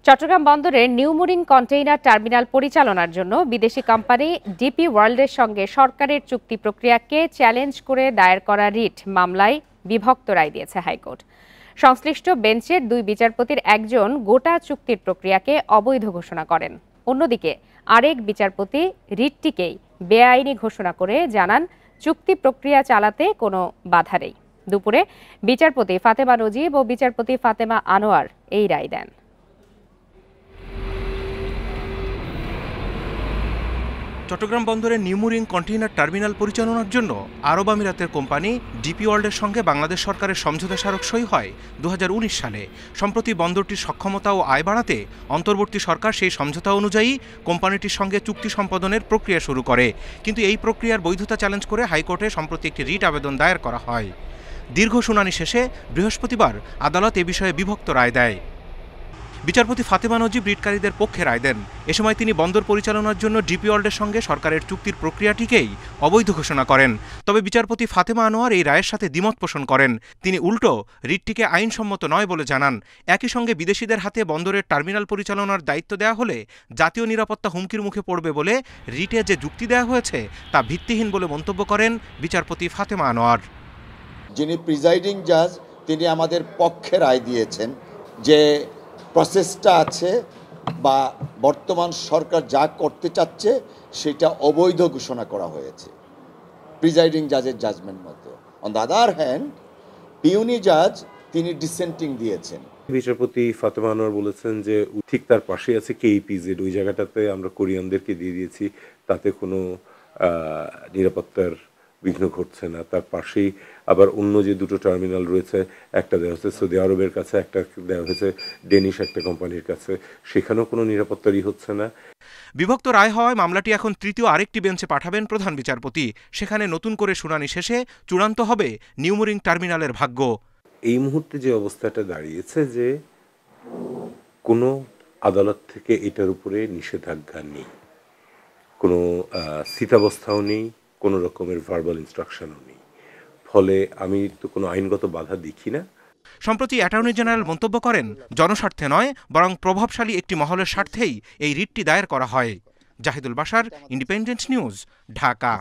চট্টগ্রাম বন্দরের New Mooring container terminal পরিচালনার জন্য বিদেশি কোম্পানি ডিপি ওয়ার্ল্ডের সঙ্গে সরকারের চুক্তি প্রক্রিয়াকে চ্যালেঞ্জ করে দায়ের করা রিট মামলায় বিভক্ত রায় দিয়েছে হাইকোর্ট। সংশ্লিষ্ট বেঞ্চের দুই বিচারপতির একজন গোটা চুক্তির প্রক্রিয়াকে অবৈধ ঘোষণা করেন। অন্যদিকে আরেক বিচারপতি রিটটিকেই বেআইনি ঘোষণা করে জানান চুক্তি প্রক্রিয়া চালাতে কোনো বাধা নেই। দুপুরে বিচারপতি ফাতেমা নজিব ও বিচারপতি ফাতেমা আনোয়ার এই রায় দেন। চট্টগ্রাম বন্দরের নিউমুরিং কন্টেইনার টার্মিনাল পরিচালনার জন্য আরব আমিরাতের কোম্পানি ডিপি ওয়ার্ল্ডের সঙ্গে বাংলাদেশ সরকারের সমঝোতা স্মারক সই হয় 2019 সালে। সম্প্রতি বন্দরটির সক্ষমতা ও আয় বাড়াতে অন্তর্বর্তী সরকার সেই সমঝোতা অনুযায়ী কোম্পানিটির সঙ্গে চুক্তি সম্পাদনের প্রক্রিয়া শুরু করে। কিন্তু এই প্রক্রিয়ার বৈধতা চ্যালেঞ্জ করে হাইকোর্টে সম্প্রতি একটি রিট আবেদন দায়ের করা হয়। দীর্ঘ শুনানি শেষে বৃহস্পতিবার আদালত এ বিষয়ে বিভক্ত রায় দেয়। বিচারপতি ফাতেমা নজিব রিটকারীদের পক্ষে রায় দেন। এ সময় তিনি বন্দর পরিচালনার জন্য ডিপি ওয়ার্ল্ডের সঙ্গে সরকারের চুক্তির প্রক্রিয়াটিকেই অবৈধ ঘোষণা করেন। তবে বিচারপতি ফাতেমা আনোয়ার এই রায়ের সাথে দ্বিমত পোষণ করেন। তিনি উল্টো রিটটিকে আইনসম্মত নয় বলে জানান। একই সঙ্গে বিদেশিদের হাতে বন্দরের টার্মিনাল পরিচালনার দায়িত্ব দেওয়া হলে জাতীয় নিরাপত্তা হুমকির মুখে পড়বে বলে রিটে যে যুক্তি দেওয়া হয়েছে তা ভিত্তিহীন বলে মন্তব্য করেন বিচারপতি ফাতেমা আনোয়ার। যিনি প্রিজাইডিং জাজ তিনি আমাদের পক্ষে রায় দিয়েছেন যে প্রসেসটা আছে বা বর্তমান সরকার যা করতে চাচ্ছে সেটা অবৈধ ঘোষণা করা হয়েছে প্রিজাইডিং জাজের জাজমেন্ট মতো। অন দ্য আদার হ্যান্ড পিউনি জাজ তিনি ডিসেন্টিং দিয়েছেন। বিচারপতি ফাতেমা আনোয়ার বলেছেন যে ঠিক তার পাশে আছে কেইপিজেড, ওই জায়গাটাতে আমরা কোরিয়ানদেরকে দিয়ে দিয়েছি, তাতে কোনো নিরাপত্তার বিঘ্ন ঘটছে না। তার পাশেই আবার অন্য যে দুটো টার্মিনাল রয়েছে, একটা দেওয়া হচ্ছে সৌদি আরবের কাছে, একটা দেওয়া হয়েছে ডেনিশ একটা কোম্পানির কাছে, সেখানেও কোনো নিরাপত্তারই হচ্ছে না। বিভক্ত রায় হওয়ায় মামলাটি এখন তৃতীয় আরেকটি বেঞ্চে পাঠাবেন প্রধান বিচারপতি। সেখানে নতুন করে শুনানি শেষে চূড়ান্ত হবে নিউমুরিং টার্মিনালের ভাগ্য। এই মুহূর্তে যে অবস্থাটা দাঁড়িয়েছে যে কোনো আদালত থেকে এটার উপরে নিষেধাজ্ঞা নেই, কোনো স্থিতাবস্থাও নেই, কোনো রকমের ভার্বাল ইনস্ট্রাকশনও নেই। ফলে আমি তো কোনো আইনগত বাধা দেখি না। সম্প্রতি অ্যাটর্নি জেনারেল মন্তব্য করেন, জনস্বার্থে নয় বরং প্রভাবশালী একটি মহলের স্বার্থেই এই রিটটি দায়ের করা হয়। Zahidul Bashar, independent news, Dhaka.